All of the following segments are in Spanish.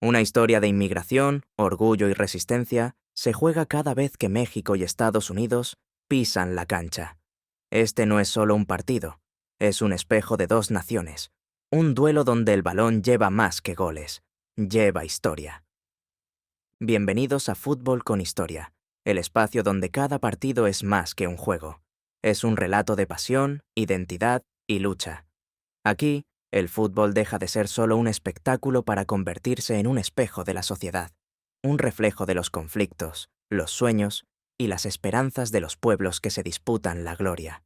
Una historia de inmigración, orgullo y resistencia se juega cada vez que México y Estados Unidos pisan la cancha. Este no es solo un partido, es un espejo de dos naciones, un duelo donde el balón lleva más que goles, lleva historia. Bienvenidos a Fútbol con Historia, el espacio donde cada partido es más que un juego. Es un relato de pasión, identidad y lucha. Aquí, el fútbol deja de ser solo un espectáculo para convertirse en un espejo de la sociedad, un reflejo de los conflictos, los sueños y las esperanzas de los pueblos que se disputan la gloria.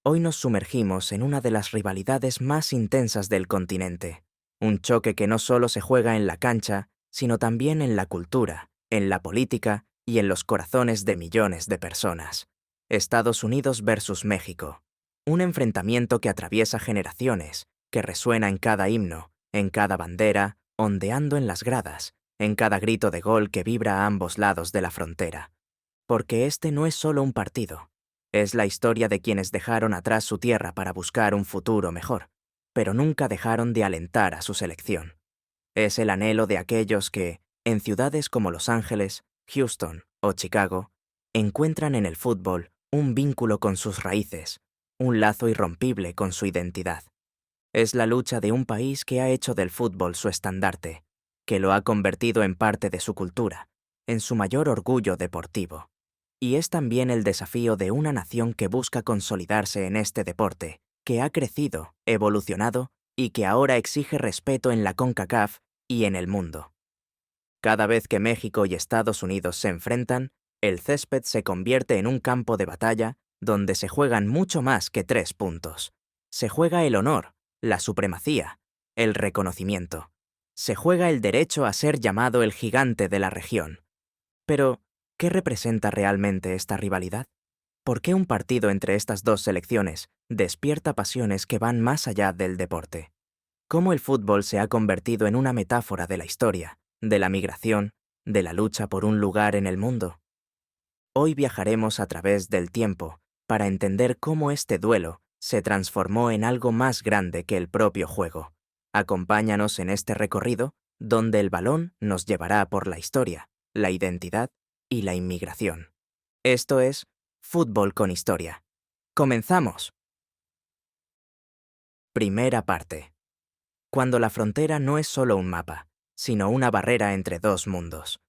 Hoy nos sumergimos en una de las rivalidades más intensas del continente, un choque que no solo se juega en la cancha, sino también en la cultura, en la política y en los corazones de millones de personas. Estados Unidos versus México. Un enfrentamiento que atraviesa generaciones, que resuena en cada himno, en cada bandera, ondeando en las gradas, en cada grito de gol que vibra a ambos lados de la frontera. Porque este no es solo un partido. Es la historia de quienes dejaron atrás su tierra para buscar un futuro mejor, pero nunca dejaron de alentar a su selección. Es el anhelo de aquellos que, en ciudades como Los Ángeles, Houston o Chicago, encuentran en el fútbol un vínculo con sus raíces, un lazo irrompible con su identidad. Es la lucha de un país que ha hecho del fútbol su estandarte, que lo ha convertido en parte de su cultura, en su mayor orgullo deportivo. Y es también el desafío de una nación que busca consolidarse en este deporte, que ha crecido, evolucionado y que ahora exige respeto en la CONCACAF y en el mundo. Cada vez que México y Estados Unidos se enfrentan, el césped se convierte en un campo de batalla donde se juegan mucho más que 3 puntos. Se juega el honor, la supremacía, el reconocimiento. Se juega el derecho a ser llamado el gigante de la región. Pero, ¿qué representa realmente esta rivalidad? ¿Por qué un partido entre estas dos selecciones despierta pasiones que van más allá del deporte? ¿Cómo el fútbol se ha convertido en una metáfora de la historia, de la migración, de la lucha por un lugar en el mundo? Hoy viajaremos a través del tiempo para entender cómo este duelo se transformó en algo más grande que el propio juego. Acompáñanos en este recorrido donde el balón nos llevará por la historia, la identidad y la inmigración. Esto es Fútbol con Historia. ¡Comenzamos! Primera parte. Cuando la frontera no es solo un mapa, sino una barrera entre dos mundos.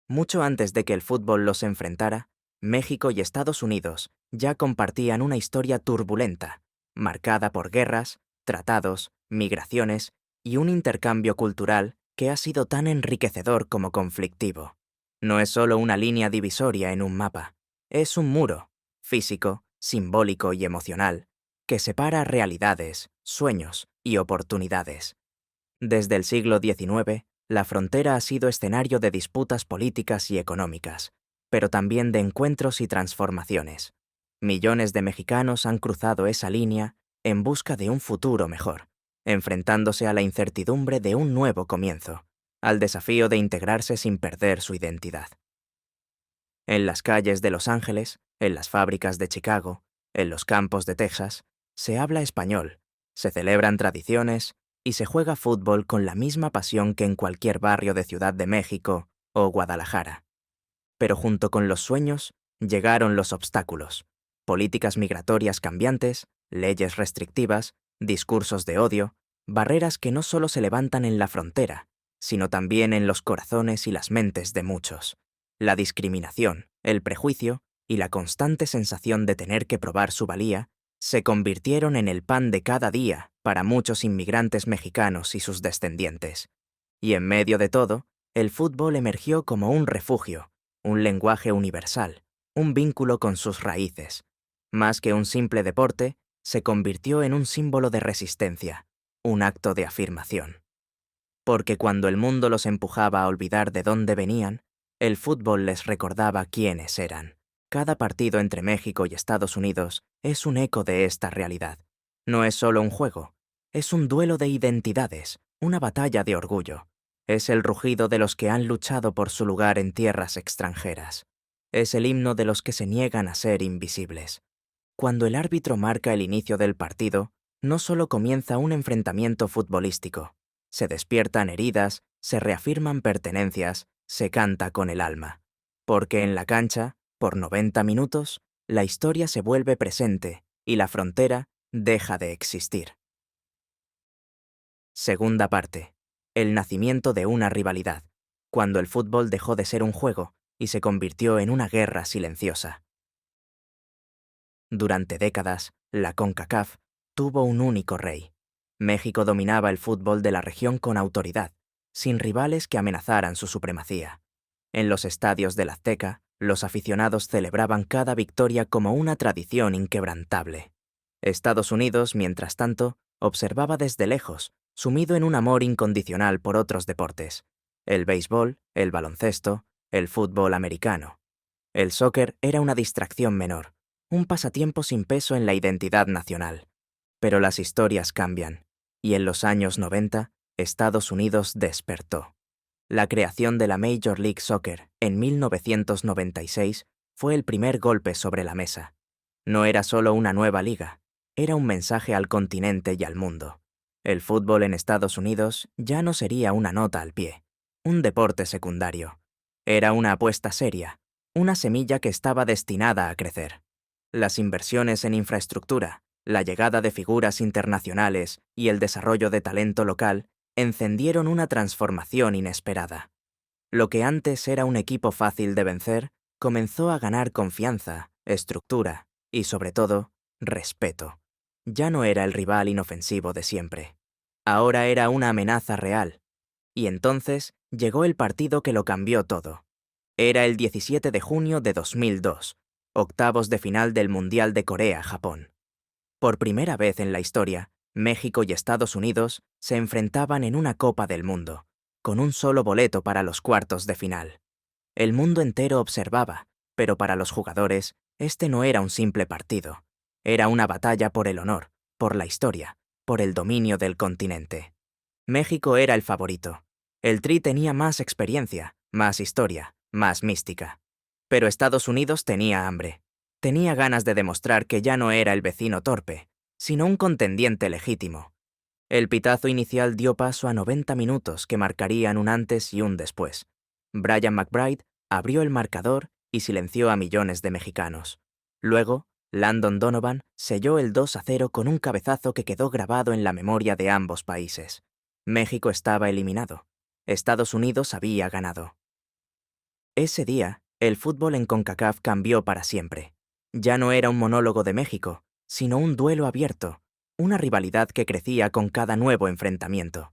Mucho antes de que el fútbol los enfrentara, México y Estados Unidos ya compartían una historia turbulenta, marcada por guerras, tratados, migraciones y un intercambio cultural que ha sido tan enriquecedor como conflictivo. No es solo una línea divisoria en un mapa, es un muro, físico, simbólico y emocional, que separa realidades, sueños y oportunidades. Desde el siglo XIX, la frontera ha sido escenario de disputas políticas y económicas, pero también de encuentros y transformaciones. Millones de mexicanos han cruzado esa línea en busca de un futuro mejor, enfrentándose a la incertidumbre de un nuevo comienzo, al desafío de integrarse sin perder su identidad. En las calles de Los Ángeles, en las fábricas de Chicago, en los campos de Texas, se habla español, se celebran tradiciones y se juega fútbol con la misma pasión que en cualquier barrio de Ciudad de México o Guadalajara. Pero junto con los sueños, llegaron los obstáculos: políticas migratorias cambiantes, leyes restrictivas, discursos de odio, barreras que no solo se levantan en la frontera, sino también en los corazones y las mentes de muchos. La discriminación, el prejuicio y la constante sensación de tener que probar su valía se convirtieron en el pan de cada día para muchos inmigrantes mexicanos y sus descendientes. Y en medio de todo, el fútbol emergió como un refugio, un lenguaje universal, un vínculo con sus raíces. Más que un simple deporte, se convirtió en un símbolo de resistencia, un acto de afirmación. Porque cuando el mundo los empujaba a olvidar de dónde venían, el fútbol les recordaba quiénes eran. Cada partido entre México y Estados Unidos es un eco de esta realidad. No es solo un juego, es un duelo de identidades, una batalla de orgullo. Es el rugido de los que han luchado por su lugar en tierras extranjeras. Es el himno de los que se niegan a ser invisibles. Cuando el árbitro marca el inicio del partido, no solo comienza un enfrentamiento futbolístico, Se despiertan heridas, se reafirman pertenencias, se canta con el alma. Porque en la cancha, por 90 minutos, la historia se vuelve presente y la frontera deja de existir. Segunda parte. El nacimiento de una rivalidad, cuando el fútbol dejó de ser un juego y se convirtió en una guerra silenciosa. Durante décadas, la CONCACAF tuvo un único rey. México dominaba el fútbol de la región con autoridad, sin rivales que amenazaran su supremacía. En los estadios del Azteca, los aficionados celebraban cada victoria como una tradición inquebrantable. Estados Unidos, mientras tanto, observaba desde lejos, sumido en un amor incondicional por otros deportes: el béisbol, el baloncesto, el fútbol americano. El soccer era una distracción menor, un pasatiempo sin peso en la identidad nacional. Pero las historias cambian, y en los años 90, Estados Unidos despertó. La creación de la Major League Soccer en 1996 fue el primer golpe sobre la mesa. No era solo una nueva liga, era un mensaje al continente y al mundo. El fútbol en Estados Unidos ya no sería una nota al pie, un deporte secundario. Era una apuesta seria, una semilla que estaba destinada a crecer. Las inversiones en infraestructura, la llegada de figuras internacionales y el desarrollo de talento local encendieron una transformación inesperada. Lo que antes era un equipo fácil de vencer, comenzó a ganar confianza, estructura y, sobre todo, respeto. Ya no era el rival inofensivo de siempre. Ahora era una amenaza real. Y entonces llegó el partido que lo cambió todo. Era el 17 de junio de 2002, octavos de final del Mundial de Corea-Japón. Por primera vez en la historia, México y Estados Unidos se enfrentaban en una Copa del Mundo, con un solo boleto para los cuartos de final. El mundo entero observaba, pero para los jugadores, este no era un simple partido. Era una batalla por el honor, por la historia, por el dominio del continente. México era el favorito. El Tri tenía más experiencia, más historia, más mística. Pero Estados Unidos tenía hambre. Tenía ganas de demostrar que ya no era el vecino torpe, sino un contendiente legítimo. El pitazo inicial dio paso a 90 minutos que marcarían un antes y un después. Brian McBride abrió el marcador y silenció a millones de mexicanos. Luego, Landon Donovan selló el 2-0 con un cabezazo que quedó grabado en la memoria de ambos países. México estaba eliminado. Estados Unidos había ganado. Ese día, el fútbol en CONCACAF cambió para siempre. Ya no era un monólogo de México, sino un duelo abierto, una rivalidad que crecía con cada nuevo enfrentamiento.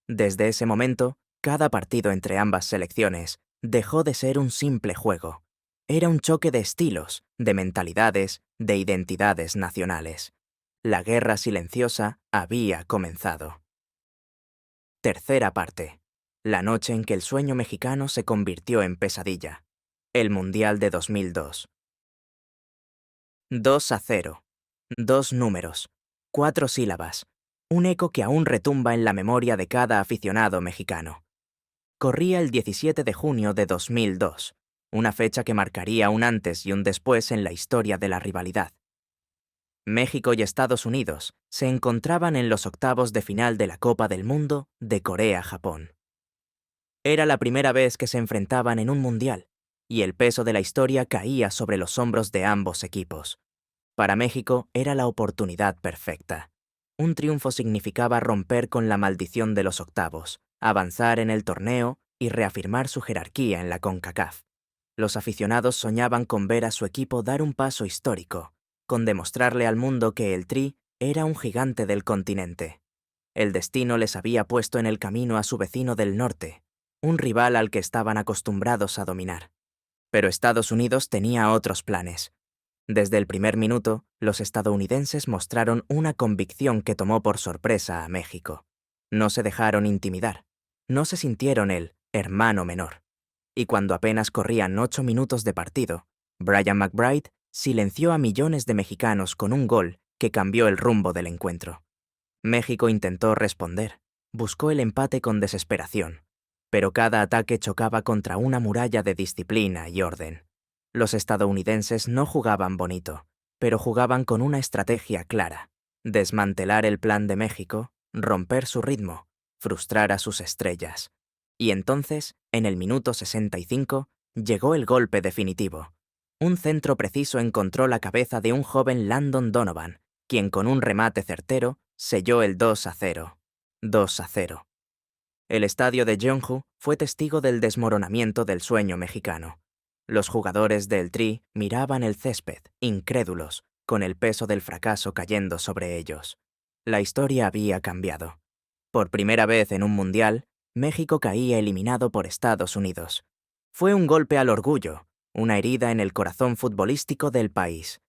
Desde ese momento, cada partido entre ambas selecciones dejó de ser un simple juego. Era un choque de estilos, de mentalidades, de identidades nacionales. La guerra silenciosa había comenzado. Tercera parte. La noche en que el sueño mexicano se convirtió en pesadilla. El Mundial de 2002. 2-0. Dos números. 4 sílabas. Un eco que aún retumba en la memoria de cada aficionado mexicano. Corría el 17 de junio de 2002, una fecha que marcaría un antes y un después en la historia de la rivalidad. México y Estados Unidos se encontraban en los octavos de final de la Copa del Mundo de Corea-Japón. Era la primera vez que se enfrentaban en un mundial, y el peso de la historia caía sobre los hombros de ambos equipos. Para México era la oportunidad perfecta. Un triunfo significaba romper con la maldición de los octavos, avanzar en el torneo y reafirmar su jerarquía en la CONCACAF. Los aficionados soñaban con ver a su equipo dar un paso histórico, con demostrarle al mundo que el Tri era un gigante del continente. El destino les había puesto en el camino a su vecino del norte, un rival al que estaban acostumbrados a dominar. Pero Estados Unidos tenía otros planes. Desde el primer minuto, los estadounidenses mostraron una convicción que tomó por sorpresa a México. No se dejaron intimidar. No se sintieron el hermano menor. Y cuando apenas corrían 8 minutos de partido, Brian McBride silenció a millones de mexicanos con un gol que cambió el rumbo del encuentro. México intentó responder, buscó el empate con desesperación, pero cada ataque chocaba contra una muralla de disciplina y orden. Los estadounidenses no jugaban bonito, pero jugaban con una estrategia clara: desmantelar el plan de México, romper su ritmo, frustrar a sus estrellas. Y entonces, en el minuto 65, llegó el golpe definitivo. Un centro preciso encontró la cabeza de un joven Landon Donovan, quien con un remate certero selló el 2-0. 2-0. El estadio de Jeonju fue testigo del desmoronamiento del sueño mexicano. Los jugadores del Tri miraban el césped, incrédulos, con el peso del fracaso cayendo sobre ellos. La historia había cambiado. Por primera vez en un mundial, México caía eliminado por Estados Unidos. Fue un golpe al orgullo, una herida en el corazón futbolístico del país.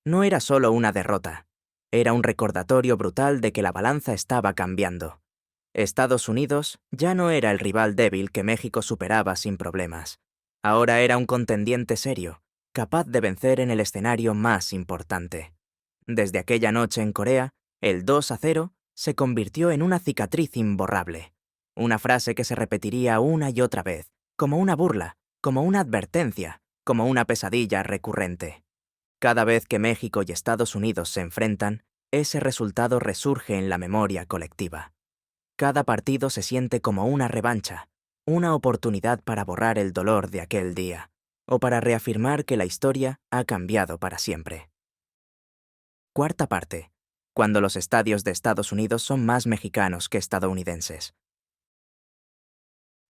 No era solo una derrota, era un recordatorio brutal de que la balanza estaba cambiando. Estados Unidos ya no era el rival débil que México superaba sin problemas. Ahora era un contendiente serio, capaz de vencer en el escenario más importante. Desde aquella noche en Corea, el 2-0 se convirtió en una cicatriz imborrable. Una frase que se repetiría una y otra vez, como una burla, como una advertencia, como una pesadilla recurrente. Cada vez que México y Estados Unidos se enfrentan, ese resultado resurge en la memoria colectiva. Cada partido se siente como una revancha, una oportunidad para borrar el dolor de aquel día, o para reafirmar que la historia ha cambiado para siempre. Cuarta parte. Cuando los estadios de Estados Unidos son más mexicanos que estadounidenses.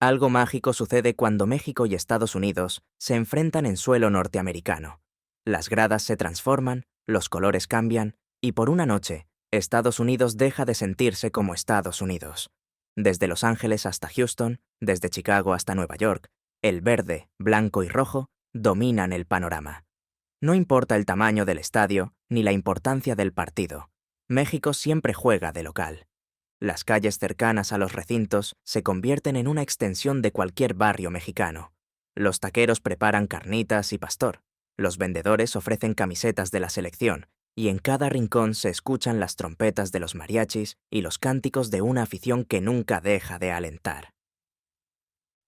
Algo mágico sucede cuando México y Estados Unidos se enfrentan en suelo norteamericano. Las gradas se transforman, los colores cambian, y por una noche, Estados Unidos deja de sentirse como Estados Unidos. Desde Los Ángeles hasta Houston, desde Chicago hasta Nueva York, el verde, blanco y rojo dominan el panorama. No importa el tamaño del estadio ni la importancia del partido, México siempre juega de local. Las calles cercanas a los recintos se convierten en una extensión de cualquier barrio mexicano. Los taqueros preparan carnitas y pastor, los vendedores ofrecen camisetas de la selección, y en cada rincón se escuchan las trompetas de los mariachis y los cánticos de una afición que nunca deja de alentar.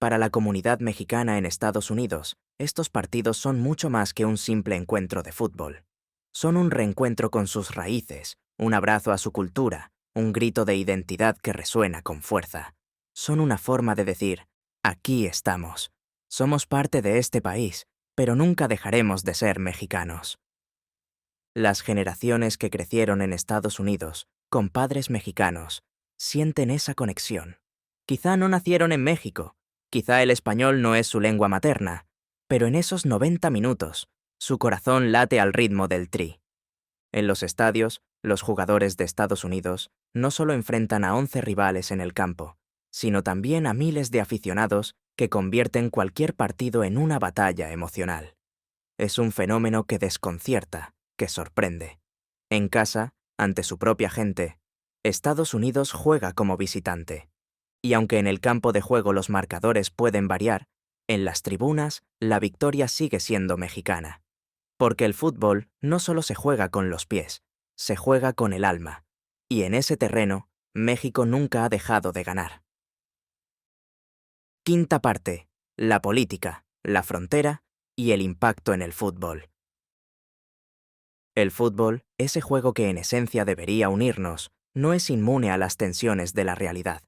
Para la comunidad mexicana en Estados Unidos, estos partidos son mucho más que un simple encuentro de fútbol. Son un reencuentro con sus raíces, un abrazo a su cultura, un grito de identidad que resuena con fuerza. Son una forma de decir, aquí estamos. Somos parte de este país, pero nunca dejaremos de ser mexicanos. Las generaciones que crecieron en Estados Unidos, con padres mexicanos, sienten esa conexión. Quizá no nacieron en México, quizá el español no es su lengua materna, pero en esos 90 minutos, su corazón late al ritmo del Tri. En los estadios, los jugadores de Estados Unidos no solo enfrentan a 11 rivales en el campo, sino también a miles de aficionados que convierten cualquier partido en una batalla emocional. Es un fenómeno que desconcierta, que sorprende. En casa, ante su propia gente, Estados Unidos juega como visitante. Y aunque en el campo de juego los marcadores pueden variar, en las tribunas la victoria sigue siendo mexicana. Porque el fútbol no solo se juega con los pies, se juega con el alma. Y en ese terreno, México nunca ha dejado de ganar. Quinta parte. La política, la frontera y el impacto en el fútbol. El fútbol, ese juego que en esencia debería unirnos, no es inmune a las tensiones de la realidad.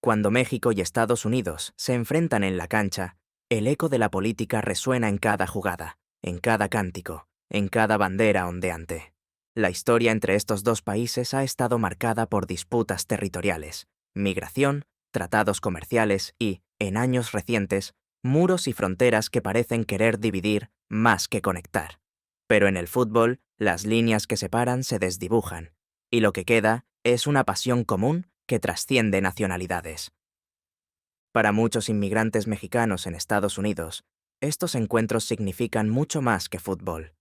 Cuando México y Estados Unidos se enfrentan en la cancha, el eco de la política resuena en cada jugada, en cada cántico, en cada bandera ondeante. La historia entre estos dos países ha estado marcada por disputas territoriales, migración, tratados comerciales y, en años recientes, muros y fronteras que parecen querer dividir más que conectar. Pero en el fútbol, las líneas que separan se desdibujan, y lo que queda es una pasión común que trasciende nacionalidades. Para muchos inmigrantes mexicanos en Estados Unidos, estos encuentros significan mucho más que fútbol.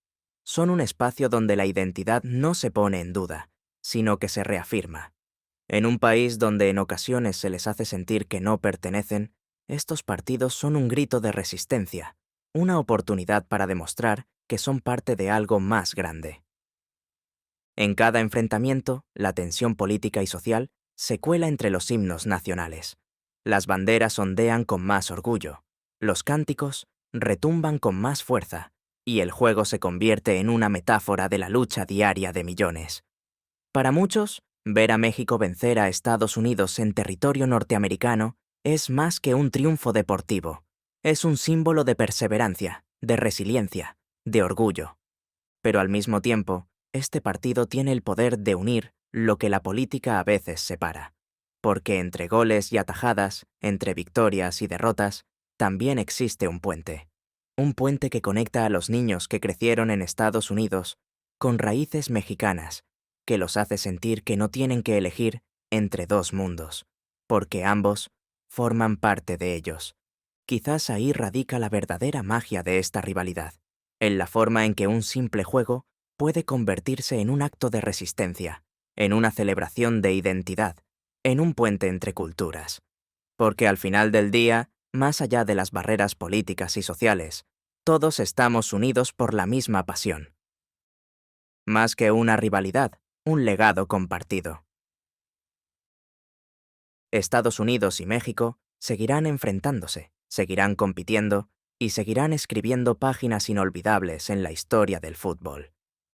Son un espacio donde la identidad no se pone en duda, sino que se reafirma. En un país donde en ocasiones se les hace sentir que no pertenecen, estos partidos son un grito de resistencia, una oportunidad para demostrar que son parte de algo más grande. En cada enfrentamiento, la tensión política y social se cuela entre los himnos nacionales. Las banderas ondean con más orgullo, los cánticos retumban con más fuerza, y el juego se convierte en una metáfora de la lucha diaria de millones. Para muchos, Ver a México vencer a Estados Unidos en territorio norteamericano es más que un triunfo deportivo. Es un símbolo de perseverancia, de resiliencia, de orgullo. Pero al mismo tiempo, este partido tiene el poder de unir lo que la política a veces separa. Porque entre goles y atajadas, entre victorias y derrotas, también existe un puente. Un puente que conecta a los niños que crecieron en Estados Unidos con raíces mexicanas, que los hace sentir que no tienen que elegir entre dos mundos, porque ambos forman parte de ellos. Quizás ahí radica la verdadera magia de esta rivalidad, en la forma en que un simple juego puede convertirse en un acto de resistencia, en una celebración de identidad, en un puente entre culturas. Porque al final del día, más allá de las barreras políticas y sociales, todos estamos unidos por la misma pasión. Más que una rivalidad, un legado compartido. Estados Unidos y México seguirán enfrentándose, seguirán compitiendo y seguirán escribiendo páginas inolvidables en la historia del fútbol.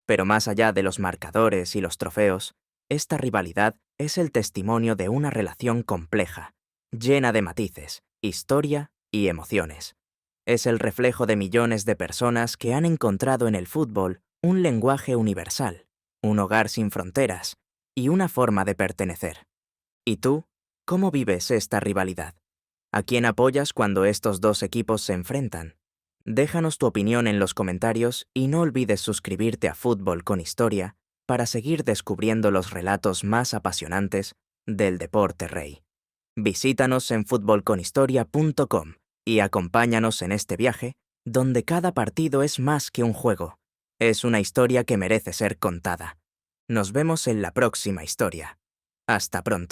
Pero más allá de los marcadores y los trofeos, esta rivalidad es el testimonio de una relación compleja, llena de matices, historia y emociones. Es el reflejo de millones de personas que han encontrado en el fútbol un lenguaje universal, un hogar sin fronteras y una forma de pertenecer. ¿Y tú? ¿Cómo vives esta rivalidad? ¿A quién apoyas cuando estos dos equipos se enfrentan? Déjanos tu opinión en los comentarios y no olvides suscribirte a Fútbol con Historia para seguir descubriendo los relatos más apasionantes del deporte rey. Visítanos en futbolconhistoria.com y acompáñanos en este viaje donde cada partido es más que un juego. Es una historia que merece ser contada. Nos vemos en la próxima historia. Hasta pronto.